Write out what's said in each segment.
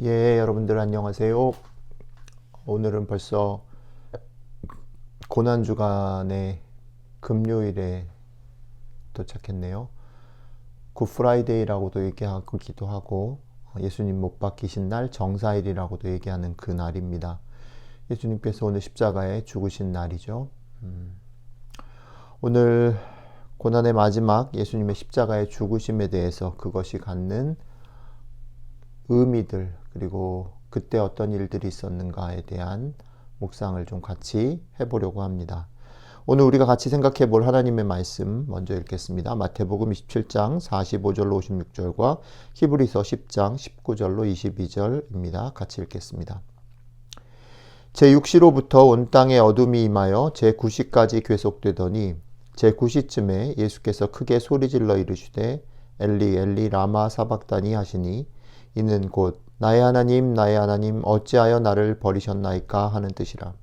예, 여러분들 안녕하세요. 오늘은 벌써 고난주간의 금요일에 도착했네요. 굿프라이데이라고도 얘기하기도 하고 예수님 못 박히신 날 정사일이라고도 얘기하는 그 날입니다. 예수님께서 오늘 십자가에 죽으신 날이죠. 오늘 고난의 마지막 예수님의 십자가의 죽으심에 대해서 그것이 갖는 의미들, 그리고 그때 어떤 일들이 있었는가에 대한 묵상을 좀 같이 해보려고 합니다. 오늘 우리가 같이 생각해 볼 하나님의 말씀 먼저 읽겠습니다. 마태복음 27장 45절로 56절과 히브리서 10장 19절로 22절입니다. 같이 읽겠습니다. 제6시로부터 온 땅에 어둠이 임하여 제9시까지 계속되더니 제9시쯤에 예수께서 크게 소리질러 이르시되 엘리 엘리 라마 사박다니 하시니 이는 곧 나의 하나님 나의 하나님 어찌하여 나를 버리셨나이까 하는 뜻이라.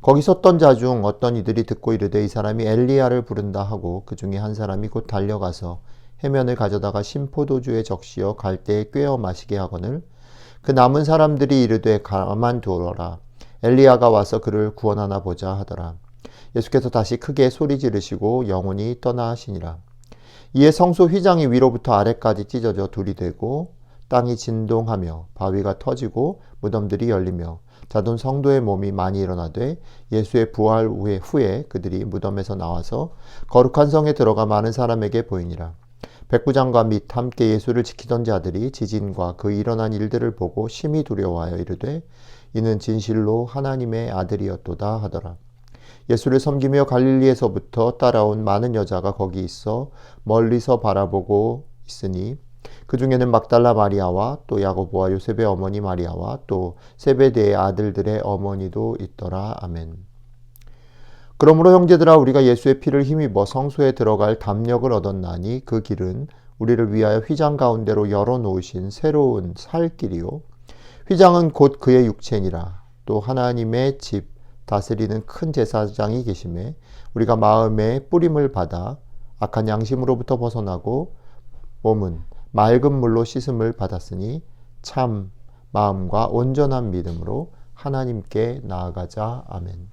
거기 섰던 자 중 어떤 이들이 듣고 이르되 이 사람이 엘리야를 부른다 하고 그 중에 한 사람이 곧 달려가서 해면을 가져다가 신포도주에 적시어 갈대에 꿰어 마시게 하거늘 그 남은 사람들이 이르되 가만두어라 엘리야가 와서 그를 구원하나 보자 하더라. 예수께서 다시 크게 소리 지르시고 영혼이 떠나시니라. 이에 성소 휘장이 위로부터 아래까지 찢어져 둘이 되고 땅이 진동하며 바위가 터지고 무덤들이 열리며 자돈 성도의 몸이 많이 일어나되 예수의 부활 후에 그들이 무덤에서 나와서 거룩한 성에 들어가 많은 사람에게 보이니라. 백부장과 및 함께 예수를 지키던 자들이 지진과 그 일어난 일들을 보고 심히 두려워하여 이르되 이는 진실로 하나님의 아들이었도다 하더라. 예수를 섬기며 갈릴리에서부터 따라온 많은 여자가 거기 있어 멀리서 바라보고 있으니 그 중에는 막달라 마리아와 또 야고보와 요셉의 어머니 마리아와 또 세베대의 아들들의 어머니도 있더라. 아멘. 그러므로 형제들아 우리가 예수의 피를 힘입어 성소에 들어갈 담력을 얻었나니 그 길은 우리를 위하여 휘장 가운데로 열어놓으신 새로운 살 길이요 휘장은 곧 그의 육체니라. 또 하나님의 집 다스리는 큰 제사장이 계심에 우리가 마음의 뿌림을 받아 악한 양심으로부터 벗어나고 몸은 맑은 물로 씻음을 받았으니 참 마음과 온전한 믿음으로 하나님께 나아가자. 아멘.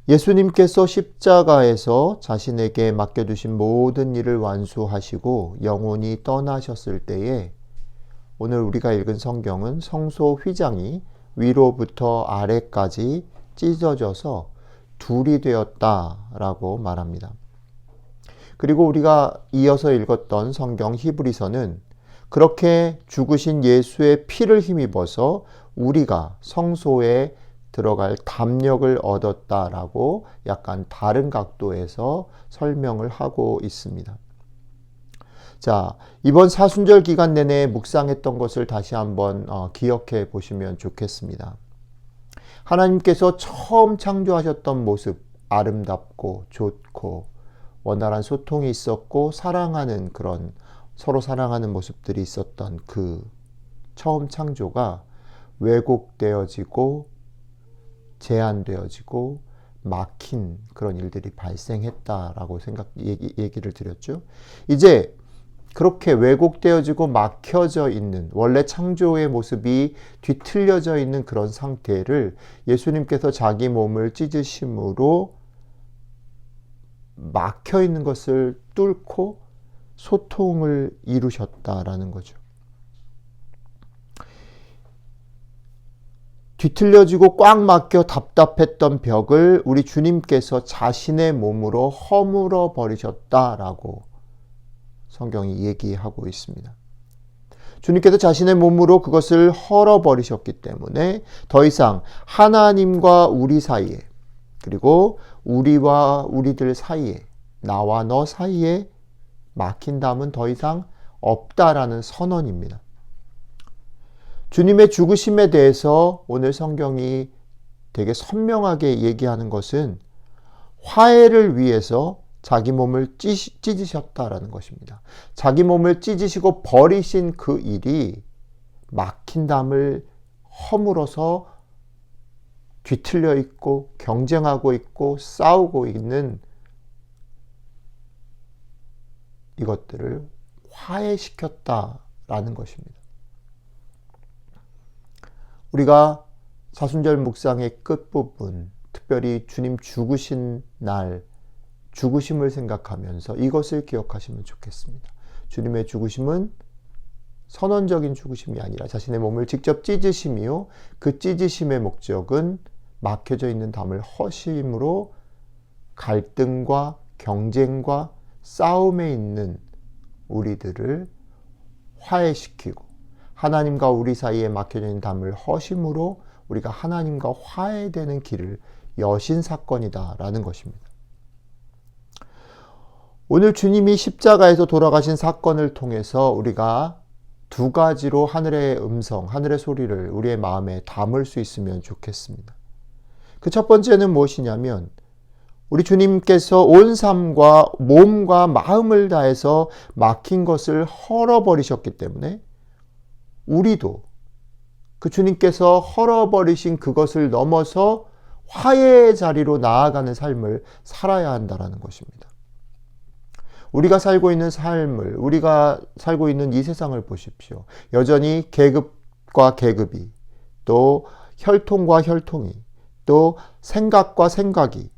예수님께서 십자가에서 자신에게 맡겨두신 모든 일을 완수하시고 영혼이 떠나셨을 때에 오늘 우리가 읽은 성경은 성소 휘장이 위로부터 아래까지 찢어져서 둘이 되었다라고 말합니다. 그리고 우리가 이어서 읽었던 성경 히브리서는 그렇게 죽으신 예수의 피를 힘입어서 우리가 성소에 들어갈 담력을 얻었다라고 약간 다른 각도에서 설명을 하고 있습니다. 자, 이번 사순절 기간 내내 묵상했던 것을 다시 한번 기억해 보시면 좋겠습니다. 하나님께서 처음 창조하셨던 모습, 아름답고 좋고 원활한 소통이 있었고 사랑하는 그런 서로 사랑하는 모습들이 있었던 그 처음 창조가 왜곡되어지고 제한되어지고 막힌 그런 일들이 발생했다라고 얘기를 드렸죠. 이제 그렇게 왜곡되어지고 막혀져 있는 원래 창조의 모습이 뒤틀려져 있는 그런 상태를 예수님께서 자기 몸을 찢으심으로 막혀 있는 것을 뚫고 소통을 이루셨다라는 거죠. 뒤틀려지고 꽉 막혀 답답했던 벽을 우리 주님께서 자신의 몸으로 허물어 버리셨다라고 성경이 얘기하고 있습니다. 주님께서 자신의 몸으로 그것을 헐어버리셨기 때문에 더 이상 하나님과 우리 사이에 그리고 우리와 우리들 사이에 나와 너 사이에 막힌 담은 더 이상 없다라는 선언입니다. 주님의 죽으심에 대해서 오늘 성경이 되게 선명하게 얘기하는 것은 화해를 위해서 자기 몸을 찢으셨다라는 것입니다. 자기 몸을 찢으시고 버리신 그 일이 막힌 담을 허물어서 뒤틀려 있고 경쟁하고 있고 싸우고 있는 이것들을 화해시켰다라는 것입니다. 우리가 사순절 묵상의 끝부분, 특별히 주님 죽으신 날, 죽으심을 생각하면서 이것을 기억하시면 좋겠습니다. 주님의 죽으심은 선언적인 죽으심이 아니라 자신의 몸을 직접 찢으심이요, 그 찢으심의 목적은 막혀져 있는 담을 허심으로 갈등과 경쟁과 싸움에 있는 우리들을 화해시키고, 하나님과 우리 사이에 막혀져 있는 담을 허심으로 우리가 하나님과 화해되는 길을 여신 사건이다라는 것입니다. 오늘 주님이 십자가에서 돌아가신 사건을 통해서 우리가 두 가지로 하늘의 음성, 하늘의 소리를 우리의 마음에 담을 수 있으면 좋겠습니다. 그 첫 번째는 무엇이냐면, 우리 주님께서 온 삶과 몸과 마음을 다해서 막힌 것을 헐어버리셨기 때문에 우리도 그 주님께서 헐어버리신 그것을 넘어서 화해의 자리로 나아가는 삶을 살아야 한다는 것입니다. 우리가 살고 있는 삶을, 우리가 살고 있는 이 세상을 보십시오. 여전히 계급과 계급이, 또 혈통과 혈통이, 또 생각과 생각이,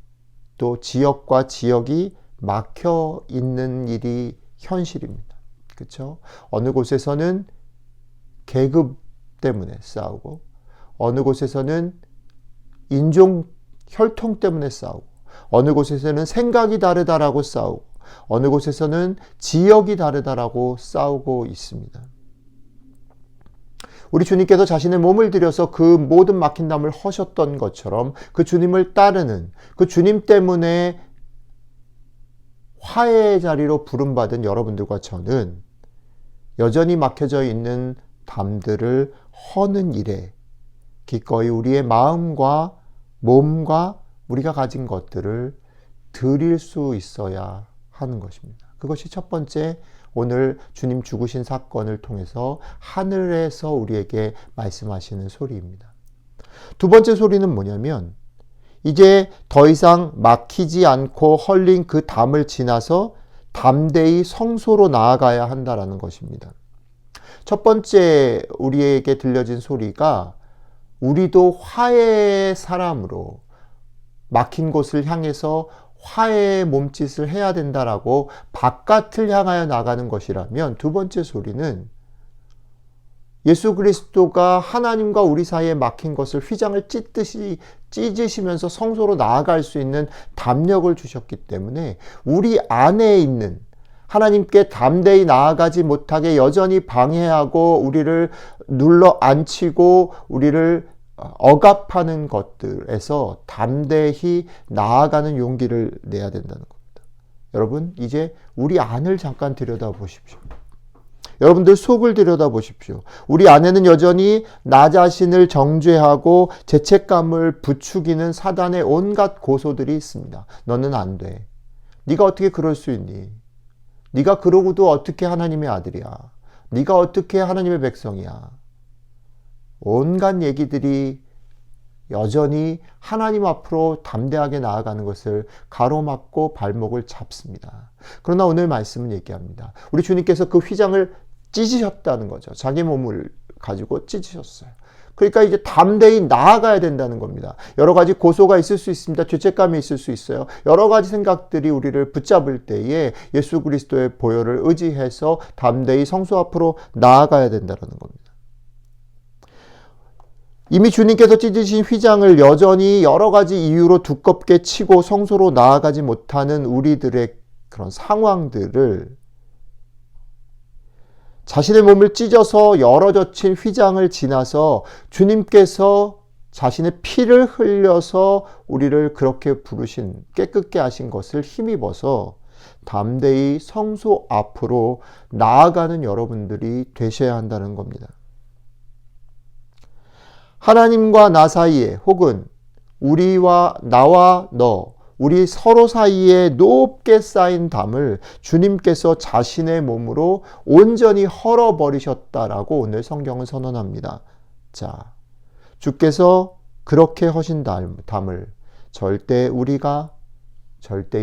또 지역과 지역이 막혀 있는 일이 현실입니다. 그렇죠? 어느 곳에서는 계급 때문에 싸우고, 어느 곳에서는 인종, 혈통 때문에 싸우고, 어느 곳에서는 생각이 다르다라고 싸우고, 어느 곳에서는 지역이 다르다라고 싸우고 있습니다. 우리 주님께서 자신의 몸을 들여서 그 모든 막힌 담을 허셨던 것처럼 그 주님을 따르는, 그 주님 때문에 화해의 자리로 부름받은 여러분들과 저는 여전히 막혀져 있는 담들을 허는 일에 기꺼이 우리의 마음과 몸과 우리가 가진 것들을 드릴 수 있어야 하는 것입니다. 그것이 첫 번째, 오늘 주님 죽으신 사건을 통해서 하늘에서 우리에게 말씀하시는 소리입니다. 두 번째 소리는 뭐냐면, 이제 더 이상 막히지 않고 헐린 그 담을 지나서 담대히 성소로 나아가야 한다라는 것입니다. 첫 번째 우리에게 들려진 소리가 우리도 화해의 사람으로 막힌 곳을 향해서 화해의 몸짓을 해야 된다라고 바깥을 향하여 나가는 것이라면, 두 번째 소리는 예수 그리스도가 하나님과 우리 사이에 막힌 것을 휘장을 찢듯이 찢으시면서 성소로 나아갈 수 있는 담력을 주셨기 때문에 우리 안에 있는 하나님께 담대히 나아가지 못하게 여전히 방해하고 우리를 눌러 앉히고 우리를 억압하는 것들에서 담대히 나아가는 용기를 내야 된다는 겁니다. 여러분, 이제 우리 안을 잠깐 들여다보십시오. 여러분들 속을 들여다보십시오. 우리 안에는 여전히 나 자신을 정죄하고 죄책감을 부추기는 사단의 온갖 고소들이 있습니다. 너는 안 돼. 네가 어떻게 그럴 수 있니? 네가 그러고도 어떻게 하나님의 아들이야? 네가 어떻게 하나님의 백성이야? 온갖 얘기들이 여전히 하나님 앞으로 담대하게 나아가는 것을 가로막고 발목을 잡습니다. 그러나 오늘 말씀은 얘기합니다. 우리 주님께서 그 휘장을 찢으셨다는 거죠. 자기 몸을 가지고 찢으셨어요. 그러니까 이제 담대히 나아가야 된다는 겁니다. 여러 가지 고소가 있을 수 있습니다. 죄책감이 있을 수 있어요. 여러 가지 생각들이 우리를 붙잡을 때에 예수 그리스도의 보혈을 의지해서 담대히 성소 앞으로 나아가야 된다는 겁니다. 이미 주님께서 찢으신 휘장을 여전히 여러 가지 이유로 두껍게 치고 성소로 나아가지 못하는 우리들의 그런 상황들을, 자신의 몸을 찢어서 열어젖힌 휘장을 지나서 주님께서 자신의 피를 흘려서 우리를 그렇게 부르신, 깨끗게 하신 것을 힘입어서 담대히 성소 앞으로 나아가는 여러분들이 되셔야 한다는 겁니다. 하나님과 나 사이에, 혹은 우리와 나와 너, 우리 서로 사이에 높게 쌓인 담을 주님께서 자신의 몸으로 온전히 헐어버리셨다라고 오늘 성경은 선언합니다. 자, 주께서 그렇게 하신 담을 절대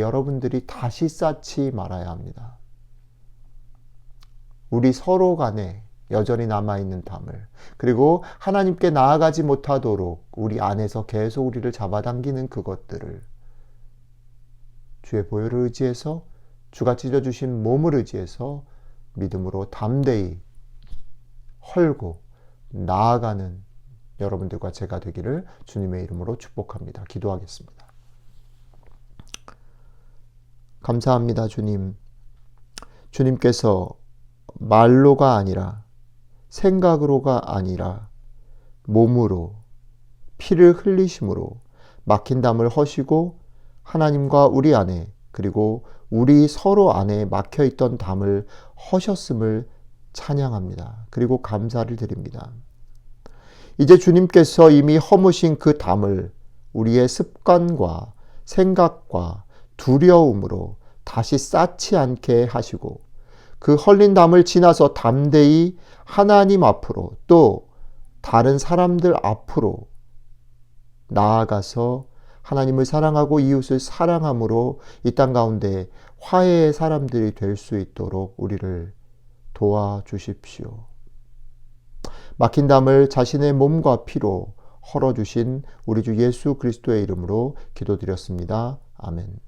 여러분들이 다시 쌓지 말아야 합니다. 우리 서로 간에 여전히 남아있는 담을, 그리고 하나님께 나아가지 못하도록 우리 안에서 계속 우리를 잡아당기는 그것들을 주의 보혈을 의지해서, 주가 찢어주신 몸을 의지해서 믿음으로 담대히 헐고 나아가는 여러분들과 제가 되기를 주님의 이름으로 축복합니다. 기도하겠습니다. 감사합니다, 주님. 주님께서 말로가 아니라, 생각으로가 아니라 몸으로 피를 흘리심으로 막힌 담을 허시고 하나님과 우리 안에, 그리고 우리 서로 안에 막혀있던 담을 허셨음을 찬양합니다. 그리고 감사를 드립니다. 이제 주님께서 이미 허무신 그 담을 우리의 습관과 생각과 두려움으로 다시 쌓지 않게 하시고, 그 헐린 담을 지나서 담대히 하나님 앞으로, 또 다른 사람들 앞으로 나아가서 하나님을 사랑하고 이웃을 사랑함으로 이 땅 가운데 화해의 사람들이 될 수 있도록 우리를 도와주십시오. 막힌 담을 자신의 몸과 피로 헐어주신 우리 주 예수 그리스도의 이름으로 기도드렸습니다. 아멘.